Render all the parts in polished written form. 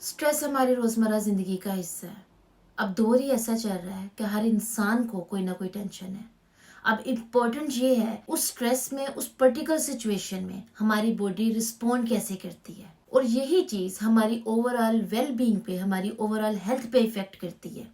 Stress हमारी रोजमर्रा जिंदगी का हिस्सा है। अब दौर ही ऐसा चल रहा है कि हर इंसान को कोई ना कोई टेंशन है। अब इम्पोर्टेंट ये है उस स्ट्रेस में, उस पर्टिकुलर सिचुएशन में हमारी बॉडी रिस्पॉन्ड कैसे करती है, और यही चीज हमारी ओवरऑल वेल बीइंग पे, हमारी ओवरऑल हेल्थ पे इफेक्ट करती है।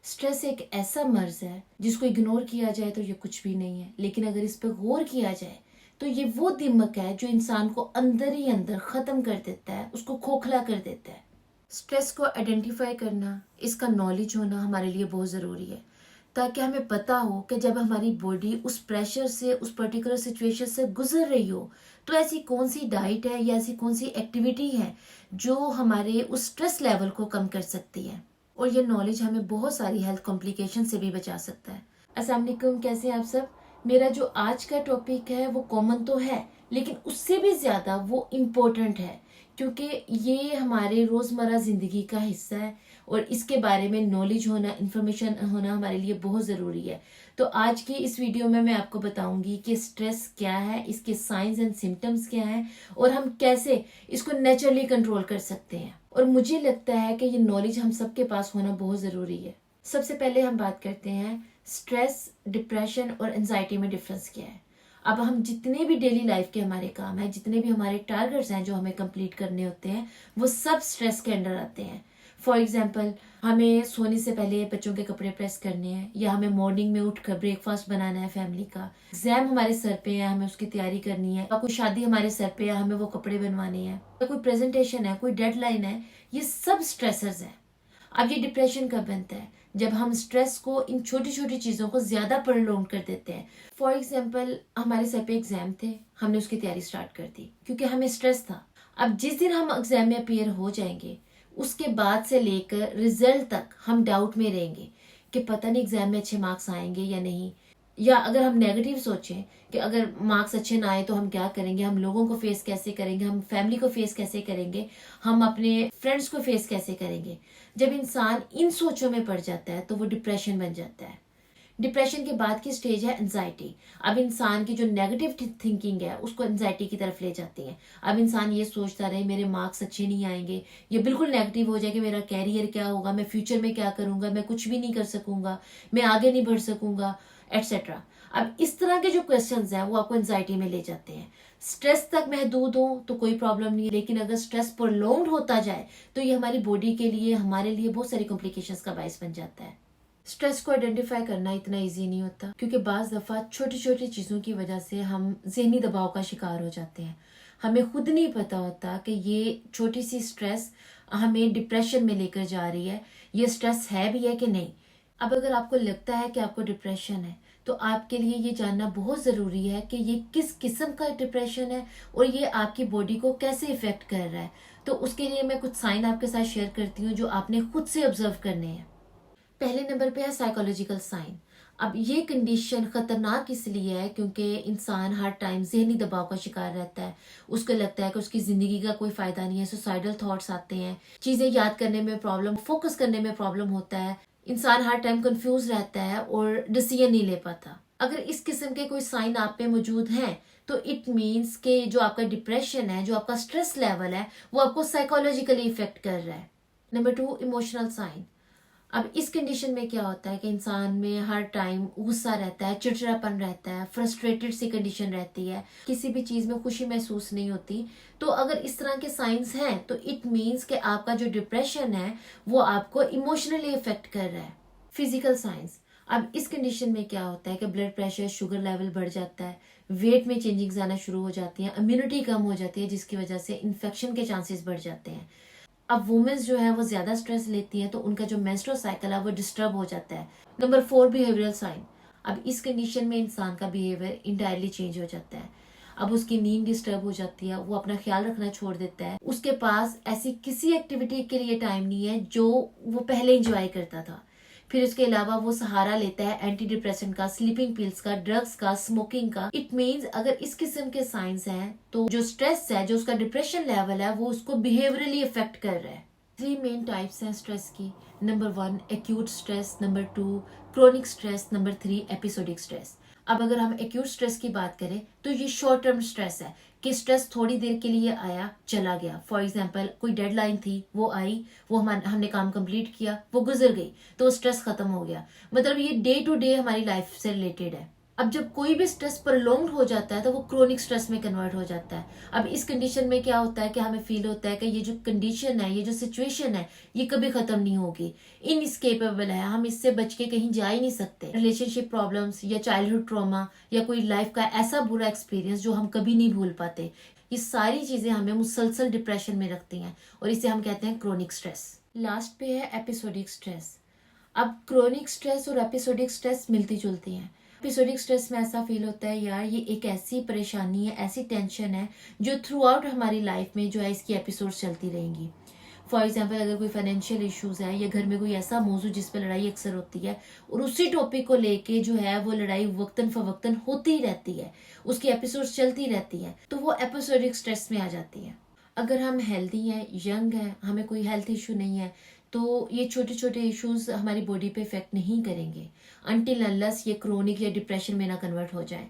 स्ट्रेस एक ऐसा मर्ज है जिसको इग्नोर किया जाए तो ये कुछ भी नहीं है, लेकिन अगर इस पर गौर किया जाए तो ये वो दिमक है जो इंसान को अंदर ही अंदर खत्म कर देता है, उसको खोखला कर देता है। स्ट्रेस को आइडेंटिफाई करना, इसका नॉलेज होना हमारे लिए बहुत ज़रूरी है, ताकि हमें पता हो कि जब हमारी बॉडी उस प्रेशर से, उस पर्टिकुलर सिचुएशन से गुजर रही हो, तो ऐसी कौन सी डाइट है या ऐसी कौन सी एक्टिविटी है जो हमारे उस स्ट्रेस लेवल को कम कर सकती है। और ये नॉलेज हमें बहुत सारी हेल्थ कॉम्प्लिकेशन से भी बचा सकता है। अस्सलाम वालेकुम, कैसे हैं आप सब। मेरा जो आज का टॉपिक है वो कॉमन तो है, लेकिन उससे भी ज़्यादा वो इम्पोर्टेंट है, क्योंकि ये हमारे रोज़मर्रा ज़िंदगी का हिस्सा है और इसके बारे में नॉलेज होना, इन्फॉर्मेशन होना हमारे लिए बहुत ज़रूरी है। तो आज की इस वीडियो में मैं आपको बताऊंगी कि स्ट्रेस क्या है, इसके साइंस एंड सिम्टम्स क्या हैं, और हम कैसे इसको नेचुरली कंट्रोल कर सकते हैं। और मुझे लगता है कि ये नॉलेज हम सबके पास होना बहुत ज़रूरी है। सबसे पहले हम बात करते हैं स्ट्रेस, डिप्रेशन और एंजाइटी में डिफरेंस क्या है। अब हम जितने भी डेली लाइफ के हमारे काम हैं, जितने भी हमारे टारगेट्स हैं जो हमें कंप्लीट करने होते हैं, वो सब स्ट्रेस के अंडर आते हैं। फॉर एग्जाम्पल, हमें सोने से पहले बच्चों के कपड़े प्रेस करने हैं, या हमें मॉर्निंग में उठकर ब्रेकफास्ट बनाना है फैमिली का, एग्जाम हमारे सर पे है, हमें उसकी तैयारी करनी है, या कोई शादी हमारे सर पे है, हमें वो कपड़े बनवाने हैं, या कोई प्रेजेंटेशन है, कोई डेडलाइन है। ये सब स्ट्रेसर्स हैं। अब ये डिप्रेशन कब बनता है? जब हम स्ट्रेस को, इन छोटी छोटी चीजों को ज्यादा प्रोलॉन्ग कर देते हैं। फॉर एग्जाम्पल, हमारे सर पे एग्जाम थे, हमने उसकी तैयारी स्टार्ट कर दी क्योंकि हमें स्ट्रेस था। अब जिस दिन हम एग्जाम में अपियर हो जाएंगे, उसके बाद से लेकर रिजल्ट तक हम डाउट में रहेंगे कि पता नहीं एग्जाम में अच्छे मार्क्स आएंगे या नहीं। या अगर हम नेगेटिव सोचें कि अगर मार्क्स अच्छे ना आए तो हम क्या करेंगे, हम लोगों को फेस कैसे करेंगे, हम फैमिली को फेस कैसे करेंगे, हम अपने फ्रेंड्स को फेस कैसे करेंगे। जब इंसान इन सोचों में पड़ जाता है तो वो डिप्रेशन बन जाता है। डिप्रेशन के बाद की स्टेज है एंजाइटी। अब इंसान की जो नेगेटिव थिंकिंग है उसको एंजाइटी की तरफ ले जाती है। अब इंसान ये सोचता रहे मेरे मार्क्स अच्छे नहीं आएंगे, ये बिल्कुल नेगेटिव हो जाए कि मेरा कैरियर क्या होगा, मैं फ्यूचर में क्या करूंगा, मैं कुछ भी नहीं कर सकूंगा, मैं आगे नहीं बढ़ सकूंगा, एटसेट्रा। अब इस तरह के जो क्वेश्चंस हैं वो आपको एंजाइटी में ले जाते हैं। स्ट्रेस तक महदूद हो तो कोई प्रॉब्लम नहीं है, लेकिन अगर स्ट्रेस प्रोलॉन्ग्ड होता जाए तो ये हमारी बॉडी के लिए, हमारे लिए बहुत सारी कॉम्प्लिकेशंस का बायस बन जाता है। स्ट्रेस को आइडेंटिफाई करना इतना इजी नहीं होता, क्योंकि बाज दफा छोटी छोटी चीजों की वजह से हम जहनी दबाव का शिकार हो जाते हैं। हमें खुद नहीं पता होता कि ये छोटी सी स्ट्रेस हमें डिप्रेशन में लेकर जा रही है, ये स्ट्रेस है भी है कि नहीं। अब अगर आपको लगता है कि आपको डिप्रेशन है, तो आपके लिए ये जानना बहुत ज़रूरी है कि ये किस किस्म का डिप्रेशन है और ये आपकी बॉडी को कैसे इफेक्ट कर रहा है। तो उसके लिए मैं कुछ साइन आपके साथ शेयर करती हूँ जो आपने खुद से ऑब्जर्व करने हैं। पहले नंबर पे है साइकोलॉजिकल साइन। अब ये कंडीशन खतरनाक इसलिए है क्योंकि इंसान हर टाइम जहनी दबाव का शिकार रहता है। उसको लगता है कि उसकी जिंदगी का कोई फायदा नहीं है, सुसाइडल थॉट्स आते हैं, चीजें याद करने में प्रॉब्लम, फोकस करने में प्रॉब्लम होता है, इंसान हर टाइम कंफ्यूज रहता है और डिसीजन नहीं ले पाता। अगर इस किस्म के कोई साइन आप पे मौजूद हैं तो इट मीन्स कि जो आपका डिप्रेशन है, जो आपका स्ट्रेस लेवल है, वो आपको साइकोलॉजिकली इफेक्ट कर रहा है। Number 2, emotional sign. अब इस कंडीशन में क्या होता है कि इंसान में हर टाइम गुस्सा रहता है, चिड़चिड़ापन रहता है, फ्रस्ट्रेटेड सी कंडीशन रहती है, किसी भी चीज में खुशी महसूस नहीं होती। तो अगर इस तरह के साइंस हैं तो इट मीन्स कि आपका जो डिप्रेशन है वो आपको इमोशनली इफेक्ट कर रहा है। Physical science. अब इस कंडीशन में क्या होता है कि ब्लड प्रेशर, शुगर लेवल बढ़ जाता है, वेट में चेंजिंग्स आना शुरू हो जाती हैं, इम्यूनिटी कम हो जाती है, जिसकी वजह से इन्फेक्शन के चांसेस बढ़ जाते हैं। अब वुमेन्स जो है वो ज्यादा स्ट्रेस लेती हैं तो उनका जो मेंस्ट्रुअल साइकिल है वो डिस्टर्ब हो जाता है। Number 4, behavioural sign. अब इस कंडीशन में इंसान का बिहेवियर इंटायरली चेंज हो जाता है। अब उसकी नींद डिस्टर्ब हो जाती है, वो अपना ख्याल रखना छोड़ देता है, उसके पास ऐसी किसी एक्टिविटी के लिए टाइम नहीं है जो वो पहले एंजॉय करता था। फिर उसके अलावा वो सहारा लेता है एंटी डिप्रेसेंट का, स्लीपिंग पिल्स का, ड्रग्स का, स्मोकिंग का। इट मीन्स अगर इस किस्म के साइंस हैं तो जो स्ट्रेस है, जो उसका डिप्रेशन लेवल है, वो उसको बिहेवियरली इफेक्ट कर रहा है। 3 मेन टाइप्स हैं स्ट्रेस की। Number 1, acute stress. Number 2, chronic stress. Number 3, episodic stress. अब अगर हम एक्यूट स्ट्रेस की बात करें तो ये शॉर्ट टर्म स्ट्रेस है कि स्ट्रेस थोड़ी देर के लिए आया, चला गया। फॉर एग्जाम्पल कोई डेडलाइन थी, वो आई, वो हमने काम कंप्लीट किया, वो गुजर गई, तो स्ट्रेस खत्म हो गया। मतलब ये डे टू डे हमारी लाइफ से रिलेटेड है। अब जब कोई भी स्ट्रेस प्रोलॉन्ग्ड हो जाता है तो वो क्रोनिक स्ट्रेस में कन्वर्ट हो जाता है। अब इस कंडीशन में क्या होता है कि हमें फील होता है कि ये जो कंडीशन है, ये जो सिचुएशन है, ये कभी खत्म नहीं होगी, इनस्केपेबल है, हम इससे बच के कहीं जा ही नहीं सकते। रिलेशनशिप प्रॉब्लम्स या चाइल्डहुड ट्रॉमा या कोई लाइफ का ऐसा बुरा एक्सपीरियंस जो हम कभी नहीं भूल पाते, ये सारी चीजें हमें मुसलसल डिप्रेशन में रखती हैं और इसे हम कहते हैं क्रोनिक स्ट्रेस। लास्ट पे है एपिसोडिक स्ट्रेस। अब क्रोनिक स्ट्रेस और एपिसोडिक स्ट्रेस मिलती जुलती हैं। एपिसोडिक स्ट्रेस में ऐसा फील होता है यार ये एक ऐसी परेशानी है, ऐसी टेंशन है जो थ्रू आउट हमारी लाइफ में जो है इसकी एपिसोड्स चलती रहेंगी। फॉर एग्जाम्पल अगर कोई फाइनेंशियल इश्यूज है या घर में कोई ऐसा मौजू जिस पर लड़ाई अक्सर होती है और उसी टॉपिक को लेके जो है वो लड़ाई वक्तन फवक्तन होती ही रहती है, उसकी एपिसोड्स चलती रहती है, तो वो एपिसोडिक स्ट्रेस में आ जाती है। अगर हम हेल्दी हैं, यंग हैं, हमें कोई हेल्थ इशू नहीं है, तो ये छोटे छोटे इश्यूज हमारी बॉडी पे इफेक्ट नहीं करेंगे अनटिल अनलेस ये क्रोनिक या डिप्रेशन में ना कन्वर्ट हो जाए।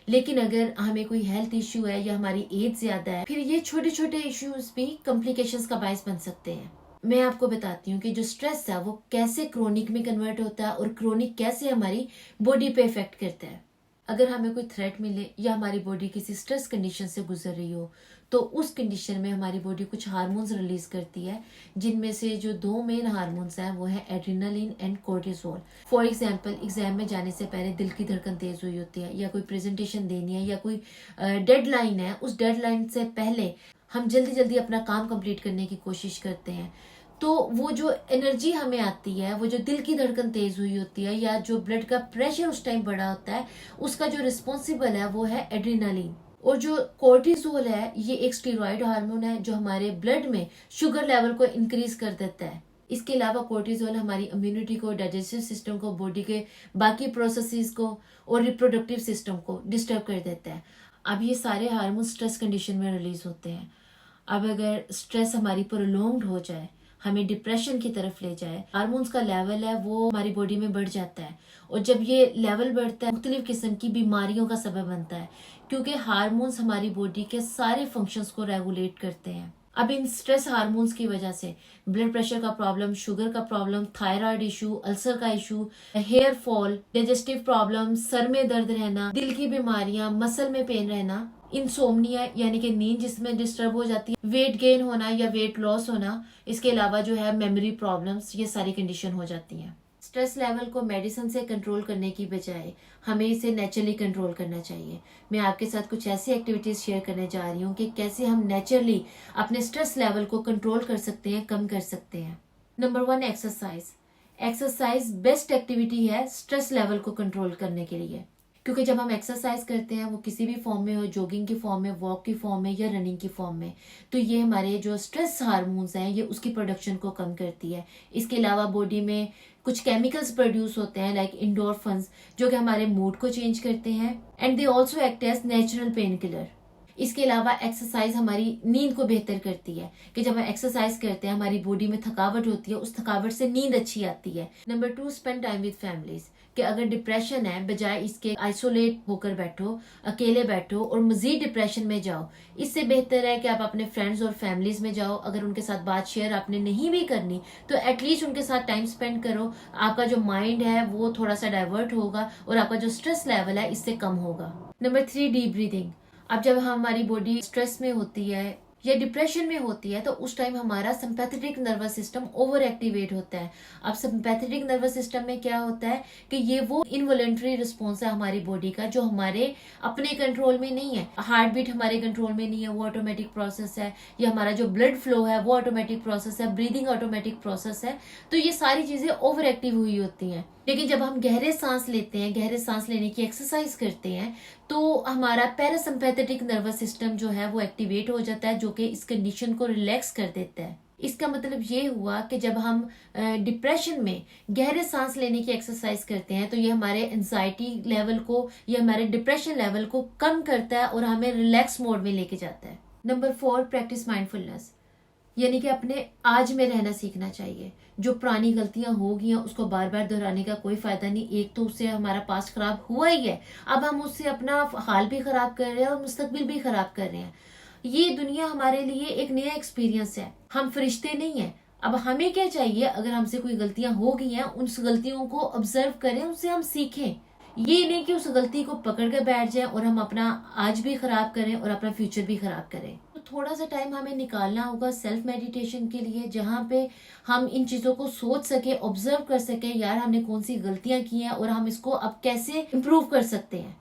लेकिन अगर हमें कोई हेल्थ इश्यू है या हमारी एज ज्यादा है, फिर ये छोटे छोटे इश्यूज भी कॉम्प्लिकेशंस का बायस बन सकते हैं। मैं आपको बताती हूँ कि जो स्ट्रेस है वो कैसे क्रोनिक में कन्वर्ट होता है और क्रोनिक कैसे हमारी बॉडी पे इफेक्ट करता है। अगर हमें कोई थ्रेट मिले या हमारी बॉडी किसी स्ट्रेस कंडीशन से गुजर रही हो, तो उस कंडीशन में हमारी बॉडी कुछ हार्मोन्स रिलीज करती है, जिनमें से जो दो मेन हार्मोन्स हैं वो है adrenaline and cortisol. For example exam में जाने से पहले दिल की धड़कन तेज हुई होती है, या कोई प्रेजेंटेशन देनी है या कोई डेडलाइन है, उस डेडलाइन से पहले हम जल्दी जल्दी अपना काम कंप्लीट करने की कोशिश करते हैं। तो वो जो एनर्जी हमें आती है, वो जो दिल की धड़कन तेज हुई होती है या जो ब्लड का प्रेशर उस टाइम बढ़ा होता है, उसका जो रिस्पॉन्सिबल है वो है एड्रेनालिन। और जो कोर्टिसोल है ये एक स्टीरॉयड हार्मोन है जो हमारे ब्लड में शुगर लेवल को इंक्रीज कर देता है। इसके अलावा कोर्टिसोल हमारी इम्यूनिटी को, डाइजेस्टिव सिस्टम को, बॉडी के बाकी प्रोसेसेस को और रिप्रोडक्टिव सिस्टम को डिस्टर्ब कर देता है। अब ये सारे हार्मोन स्ट्रेस कंडीशन में रिलीज होते हैं। अब अगर स्ट्रेस हमारी प्रोलॉन्ग्ड हो जाए, हमें डिप्रेशन की तरफ ले जाए, हार्मोन्स का लेवल है वो हमारी बॉडी में बढ़ जाता है, और जब ये लेवल बढ़ता है मुख्तलिफ किस्म की बीमारियों का सबब बनता है, क्योंकि हार्मोन्स हमारी बॉडी के सारे फंक्शंस को रेगुलेट करते हैं। अब इन स्ट्रेस हार्मोन्स की वजह से ब्लड प्रेशर का प्रॉब्लम, शुगर का प्रॉब्लम, थायराइड इशू, अल्सर का issue, hair fall, digestive problem, सर में दर्द रहना, दिल की बीमारियां, मसल में पेन रहना, इंसोम्निया यानी कि नींद जिसमें डिस्टर्ब हो जाती है, वेट गेन होना या वेट लॉस होना, इसके अलावा जो है मेमोरी प्रॉब्लम्स, ये सारी कंडीशन हो जाती हैं। स्ट्रेस लेवल को मेडिसिन से कंट्रोल करने की बजाय हमें इसे नेचुरली कंट्रोल करना चाहिए। मैं आपके साथ कुछ ऐसी एक्टिविटीज शेयर करने जा रही हूँ कि कैसे हम नेचुरली अपने स्ट्रेस लेवल को कंट्रोल कर सकते हैं, कम कर सकते हैं। Number 1, exercise. Exercise best activity है स्ट्रेस लेवल को कंट्रोल करने के लिए, क्योंकि जब हम एक्सरसाइज करते हैं वो किसी भी फॉर्म में हो, जॉगिंग की फॉर्म में, वॉक की फॉर्म में या रनिंग की फॉर्म में, तो ये हमारे जो स्ट्रेस हार्मोन्स हैं ये उसकी प्रोडक्शन को कम करती है। इसके अलावा बॉडी में कुछ केमिकल्स प्रोड्यूस होते हैं लाइक इंडोर्फिन्स, जो कि हमारे मूड को चेंज करते हैं, and they also act as natural pain killer. इसके अलावा एक्सरसाइज हमारी नींद को बेहतर करती है, कि जब हम एक्सरसाइज करते हैं हमारी बॉडी में थकावट होती है, उस थकावट से नींद अच्छी आती है। Number 2, spend time with families, कि अगर डिप्रेशन है बजाय इसके आइसोलेट होकर बैठो, अकेले बैठो और मजीद डिप्रेशन में जाओ, इससे बेहतर है कि आप अपने फ्रेंड्स और फैमिलीज में जाओ। अगर उनके साथ बात शेयर आपने नहीं भी करनी तो एटलीस्ट उनके साथ टाइम स्पेंड करो, आपका जो माइंड है वो थोड़ा सा डाइवर्ट होगा और आपका जो स्ट्रेस लेवल है इससे कम होगा। Number 3, deep breathing. अब जब हमारी बॉडी स्ट्रेस में होती है या डिप्रेशन में होती है तो उस टाइम हमारा sympathetic nervous system over activate होता है। अब सिंपैथेटिक नर्वस सिस्टम में क्या होता है कि ये वो इनवॉलंटरी रिस्पॉन्स है हमारी बॉडी का जो हमारे अपने कंट्रोल में नहीं है। हार्ट बीट हमारे कंट्रोल में नहीं है, वो ऑटोमेटिक प्रोसेस है, या हमारा जो ब्लड फ्लो है वो ऑटोमेटिक प्रोसेस है, ब्रीदिंग ऑटोमेटिक प्रोसेस है। तो ये सारी चीजें ओवर एक्टिव हुई होती हैं। लेकिन जब हम गहरे सांस लेते हैं, गहरे सांस लेने की एक्सरसाइज करते हैं, तो हमारा पैरासिम्पैथेटिक नर्वस सिस्टम जो है वो एक्टिवेट हो जाता है, जो कि इस कंडीशन को रिलैक्स कर देता है। इसका मतलब ये हुआ कि जब हम डिप्रेशन में गहरे सांस लेने की एक्सरसाइज करते हैं तो ये हमारे एंजाइटी लेवल को, ये हमारे डिप्रेशन लेवल को कम करता है और हमें रिलैक्स मोड में लेके जाता है। नंबर 4, प्रैक्टिस माइंडफुलनेस, यानी कि अपने आज में रहना सीखना चाहिए। जो पुरानी गलतियां हो गई हैं उसको बार बार दोहराने का कोई फायदा नहीं। एक तो उससे हमारा पास्ट खराब हुआ ही है, अब हम उससे अपना हाल भी खराब कर रहे हैं और मुस्तकबिल भी खराब कर रहे हैं। ये दुनिया हमारे लिए एक नया एक्सपीरियंस है, हम फरिश्ते नहीं हैं। अब हमें क्या चाहिए, अगर हमसे कोई गलतियां हो गई हैं, उन गलतियों को ऑब्जर्व करें, उनसे हम सीखें। ये नहीं कि उस गलती को पकड़ कर बैठ जाए और हम अपना आज भी खराब करें और अपना फ्यूचर भी खराब करें। तो थोड़ा सा टाइम हमें निकालना होगा सेल्फ मेडिटेशन के लिए, जहाँ पे हम इन चीजों को सोच सके, ऑब्जर्व कर सके, यार हमने कौन सी गलतियां की हैं और हम इसको अब कैसे इम्प्रूव कर सकते हैं।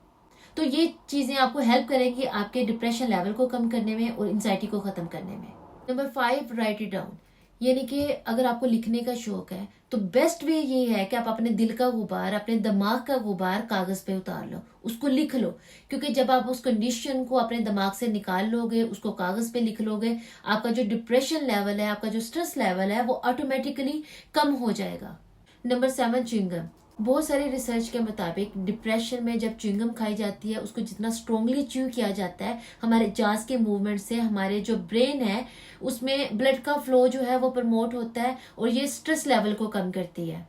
तो ये चीजें आपको हेल्प करेगी आपके डिप्रेशन लेवल को कम करने में और एंजाइटी को खत्म करने में। Number 5, right it down. यानी कि अगर आपको लिखने का शौक है तो बेस्ट वे ये है कि आप अपने दिल का गुबार, अपने दिमाग का गुबार कागज पे उतार लो, उसको लिख लो। क्योंकि जब आप उस कंडीशन को अपने दिमाग से निकाल लोगे, उसको कागज पे लिख लोगे, आपका जो डिप्रेशन लेवल है, आपका जो स्ट्रेस लेवल है, वो ऑटोमेटिकली कम हो जाएगा। Number 7, chewing gum. बहुत सारे रिसर्च के मुताबिक डिप्रेशन में जब च्युइंगम खाई जाती है, उसको जितना स्ट्रोंगली च्यू किया जाता है, हमारे जास के मूवमेंट से हमारे जो ब्रेन है उसमें ब्लड का फ्लो जो है वो प्रमोट होता है और ये स्ट्रेस लेवल को कम करती है।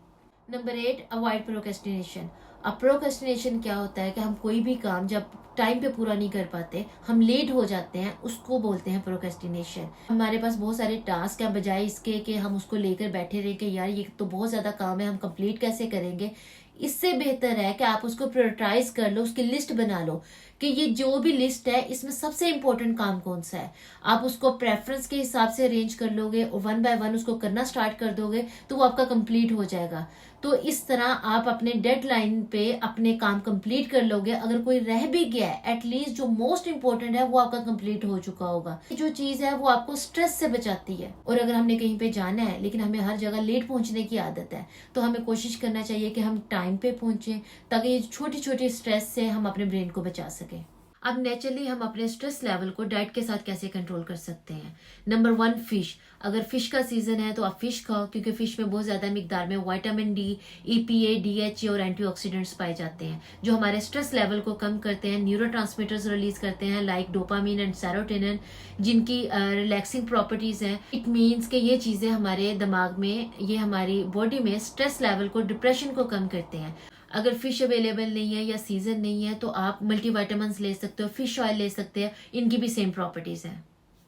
Number 8, avoid procrastination. अब प्रोक्रेस्टिनेशन क्या होता है कि हम कोई भी काम जब टाइम पे पूरा नहीं कर पाते, हम लेट हो जाते हैं, उसको बोलते हैं प्रोक्रेस्टिनेशन। हमारे पास बहुत सारे टास्क हैं, बजाय इसके कि हम उसको लेकर बैठे रहे कि यार ये तो बहुत ज्यादा काम है, हम कंप्लीट कैसे करेंगे। इससे बेहतर है कि आप उसको प्रायोरिटाइज कर लो, उसकी लिस्ट बना लो कि ये जो भी लिस्ट है इसमें सबसे इम्पोर्टेंट काम कौन सा है। आप उसको प्रेफरेंस के हिसाब से अरेंज कर लोगे और 1 बाय 1 उसको करना स्टार्ट कर दोगे तो वो आपका कंप्लीट हो जाएगा। तो इस तरह आप अपने डेडलाइन पे अपने काम कंप्लीट कर लोगे। अगर कोई रह भी गया है, एटलीस्ट जो मोस्ट इम्पोर्टेंट है वो आपका कंप्लीट हो चुका होगा। जो चीज है वो आपको स्ट्रेस से बचाती है। और अगर हमने कहीं पे जाना है लेकिन हमें हर जगह लेट पहुंचने की आदत है, तो हमें कोशिश करना चाहिए कि हम टाइम पे पहुंचे, ताकि ये छोटी छोटी स्ट्रेस से हम अपने ब्रेन को बचा सके। अब नेचुरली हम अपने स्ट्रेस लेवल को डाइट के साथ कैसे कंट्रोल कर सकते हैं। Number 1, fish. अगर फिश का सीजन है तो आप फिश खाओ, क्योंकि फिश में बहुत ज्यादा मिकदार में विटामिन डी, EPA, DHA और एंटीऑक्सीडेंट्स पाए जाते हैं, जो हमारे स्ट्रेस लेवल को कम करते हैं, न्यूरोट्रांसमीटर्स रिलीज करते हैं लाइक डोपामिन एंड सेरोटोनिन, जिनकी रिलैक्सिंग प्रॉपर्टीज हैं। इट मीन्स कि ये चीजें हमारे दिमाग में, ये हमारी बॉडी में स्ट्रेस लेवल को, डिप्रेशन को कम करते हैं। अगर फिश अवेलेबल नहीं है या सीजन नहीं है तो आप मल्टीविटामिन्स ले सकते हो, फिश ऑयल ले सकते हैं, इनकी भी सेम प्रॉपर्टीज हैं।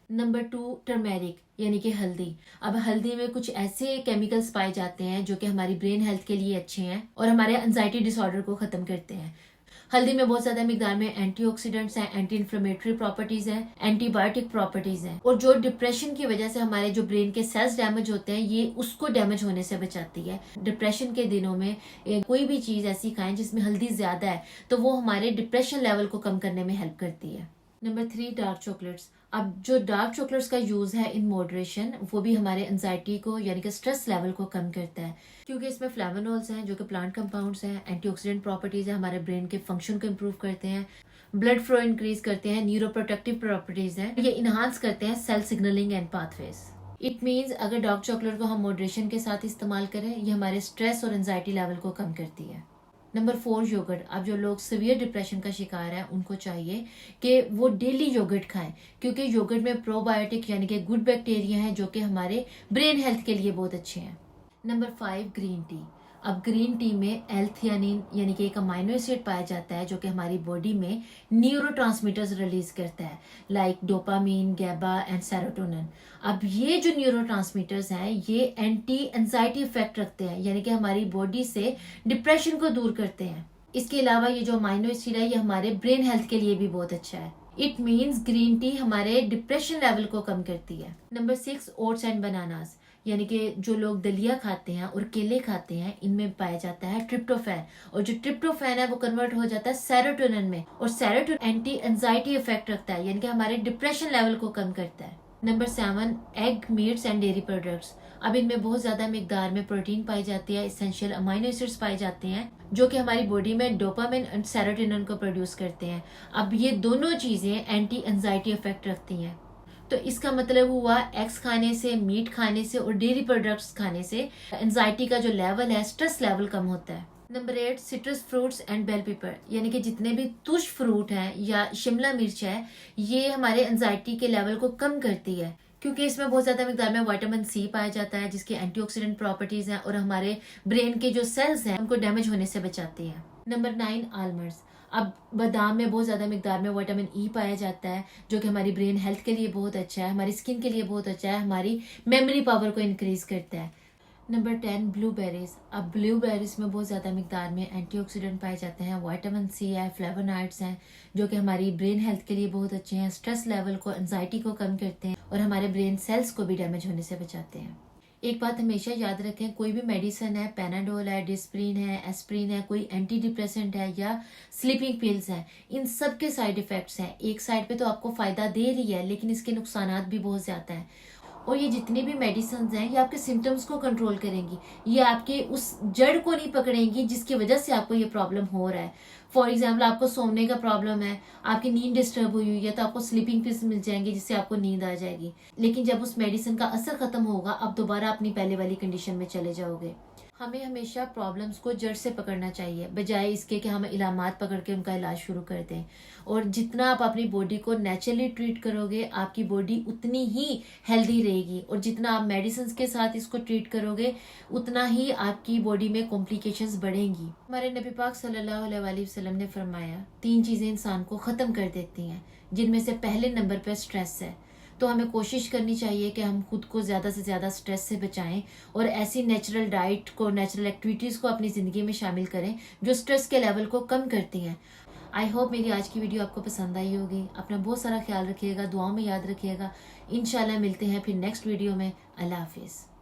नंबर 2, टर्मेरिक यानी कि हल्दी। अब हल्दी में कुछ ऐसे केमिकल्स पाए जाते हैं जो कि हमारी ब्रेन हेल्थ के लिए अच्छे हैं और हमारे एंजाइटी डिसऑर्डर को खत्म करते हैं। हल्दी में बहुत ज्यादा मिकदार में एंटीऑक्सीडेंट्स हैं, एंटी इन्फ्लेमेटरी प्रॉपर्टीज हैं, एंटीबायोटिक प्रॉपर्टीज हैं, और जो डिप्रेशन की वजह से हमारे जो ब्रेन के सेल्स डैमेज होते हैं, ये उसको डैमेज होने से बचाती है। डिप्रेशन के दिनों में कोई भी चीज ऐसी खाएं जिसमें हल्दी ज्यादा है, तो वो हमारे डिप्रेशन लेवल को कम करने में हेल्प करती है। Number 3, dark chocolates. अब जो डार्क चॉकलेट्स का यूज है इन मॉडरेशन, वो भी हमारे एंजाइटी को यानी कि स्ट्रेस लेवल को कम करता है, क्योंकि इसमें फ्लेवोनॉल्स हैं जो कि प्लांट कंपाउंड्स हैं, एंटीऑक्सीडेंट प्रॉपर्टीज है, हमारे ब्रेन के फंक्शन को इम्प्रूव करते हैं, ब्लड फ्लो इंक्रीज करते हैं, न्यूरोप्रोटेक्टिव प्रॉपर्टीज हैं, ये इनहांस करते हैं cell signalling and pathways. It means अगर डार्क चॉकलेट को हम मॉडरेशन के साथ इस्तेमाल करें, ये हमारे स्ट्रेस और एंजाइटी लेवल को कम करती है। Number 4, yoghurt. अब जो लोग सीवियर डिप्रेशन का शिकार है उनको चाहिए कि वो डेली योगर्ट खाएं, क्योंकि योगर्ट में प्रोबायोटिक यानी कि गुड बैक्टीरिया हैं जो कि हमारे ब्रेन हेल्थ के लिए बहुत अच्छे हैं। Number 5, green tea. अब ग्रीन टी में एल्थियानिन यानी कि एक अमाइनो एसिड पाया जाता है जो कि हमारी बॉडी में न्यूरोट्रांसमीटर्स रिलीज करता है लाइक डोपामिन, गैबा एंड सेरोटोनिन। अब ये जो न्यूरोट्रांसमीटर्स हैं ये एंटी एंजाइटी इफेक्ट रखते हैं, यानी कि हमारी बॉडी से डिप्रेशन को दूर करते हैं। इसके अलावा ये जो अमाइनो एसिड है ये हमारे ब्रेन हेल्थ के लिए भी बहुत अच्छा है। इट मीन्स ग्रीन टी हमारे डिप्रेशन लेवल को कम करती है। Number 6, oats and bananas. यानी कि जो लोग दलिया खाते हैं और केले खाते हैं, इनमें पाया जाता है ट्रिप्टोफैन, और जो ट्रिप्टोफैन है वो कन्वर्ट हो जाता है सेरोटोनिन में, और सेरोटोनिन एंटी एंजाइटी इफेक्ट रखता है, यानी कि हमारे डिप्रेशन लेवल को कम करता है। Number 7, egg, meets and dairy products. अब इनमें बहुत ज्यादा मिकदार में प्रोटीन पाई जाती है, एसेंशियल अमाइनो एसिड्स पाए जाते हैं जो कि हमारी बॉडी में डोपामिन एंड सेरोटोनिन को प्रोड्यूस करते हैं। अब ये दोनों चीजें एंटी एंजाइटी इफेक्ट रखती हैं। तो इसका मतलब हुआ एग्स खाने से, मीट खाने से और डेयरी प्रोडक्ट्स खाने से एंजाइटी का जो लेवल है, स्ट्रेस लेवल कम होता है। Number 8, citrus fruits and bell pepper. यानी कि जितने भी तुष फ्रूट हैं या शिमला मिर्च है, ये हमारे एंजाइटी के लेवल को कम करती है, क्योंकि इसमें बहुत ज्यादा मिकदार में विटामिन सी पाया जाता है जिसकी एंटीऑक्सीडेंट प्रॉपर्टीज हैं और हमारे ब्रेन के जो सेल्स हैं उनको डैमेज होने से बचाती है। Number 9, almonds. अब बादाम में बहुत ज़्यादा मिकदार में विटामिन ई पाया जाता है, जो कि हमारी ब्रेन हेल्थ के लिए बहुत अच्छा है, हमारी स्किन के लिए बहुत अच्छा है, हमारी मेमोरी पावर को इंक्रीज करता है। Number 10 blueberries. अब ब्लूबेरीज में बहुत ज़्यादा मिकदार में एंटीऑक्सीडेंट पाए जाते हैं, विटामिन सी है, फ्लेवोनॉइड्स हैं, जो कि हमारी ब्रेन हेल्थ के लिए बहुत अच्छे हैं, स्ट्रेस लेवल को, एंजाइटी को कम करते हैं और हमारे ब्रेन सेल्स को भी डैमेज होने से बचाते हैं। एक बात हमेशा याद रखें, कोई भी मेडिसिन है, पैनाडोल है, डिस्प्रिन है, एस्प्रिन है, कोई एंटी डिप्रेसेंट है या स्लीपिंग पिल्स हैं, इन सब के साइड इफेक्ट्स हैं। एक साइड पे तो आपको फायदा दे रही है, लेकिन इसके नुकसानात भी बहुत ज्यादा हैं। और ये जितनी भी मेडिसिन हैं, ये आपके सिम्टम्स को कंट्रोल करेंगी, ये आपके उस जड़ को नहीं पकड़ेंगी जिसकी वजह से आपको ये प्रॉब्लम हो रहा है। फॉर एग्जाम्पल, आपको सोने का प्रॉब्लम है, आपकी नींद डिस्टर्ब हुई है, तो आपको स्लीपिंग पिल्स मिल जाएंगे जिससे आपको नींद आ जाएगी। लेकिन जब उस मेडिसिन का असर खत्म होगा, आप दोबारा अपनी पहले वाली कंडीशन में चले जाओगे। हमें हमेशा प्रॉब्लम्स को जड़ से पकड़ना चाहिए, बजाय इसके कि हम इलामात पकड़ के उनका इलाज शुरू कर दें। और जितना आप अपनी बॉडी को नेचुरली ट्रीट करोगे, आपकी बॉडी उतनी ही हेल्दी रहेगी। और जितना आप मेडिसिन के साथ इसको ट्रीट करोगे, उतना ही आपकी बॉडी में कॉम्प्लिकेशंस बढ़ेंगी। हमारे नबी पाक सल्लल्लाहु अलैहि वसल्लम ने फरमाया, 3 चीजें इंसान को खत्म कर देती हैं, जिनमें से पहले नंबर पर स्ट्रेस है। तो हमें कोशिश करनी चाहिए कि हम खुद को ज़्यादा से ज़्यादा स्ट्रेस से बचाएं और ऐसी नेचुरल डाइट को, नेचुरल एक्टिविटीज़ को अपनी ज़िंदगी में शामिल करें जो स्ट्रेस के लेवल को कम करती हैं। आई होप मेरी आज की वीडियो आपको पसंद आई होगी। अपना बहुत सारा ख्याल रखिएगा, दुआओं में याद रखिएगा। इंशाल्लाह मिलते हैं फिर नेक्स्ट वीडियो में। अल्लाह हाफिज़।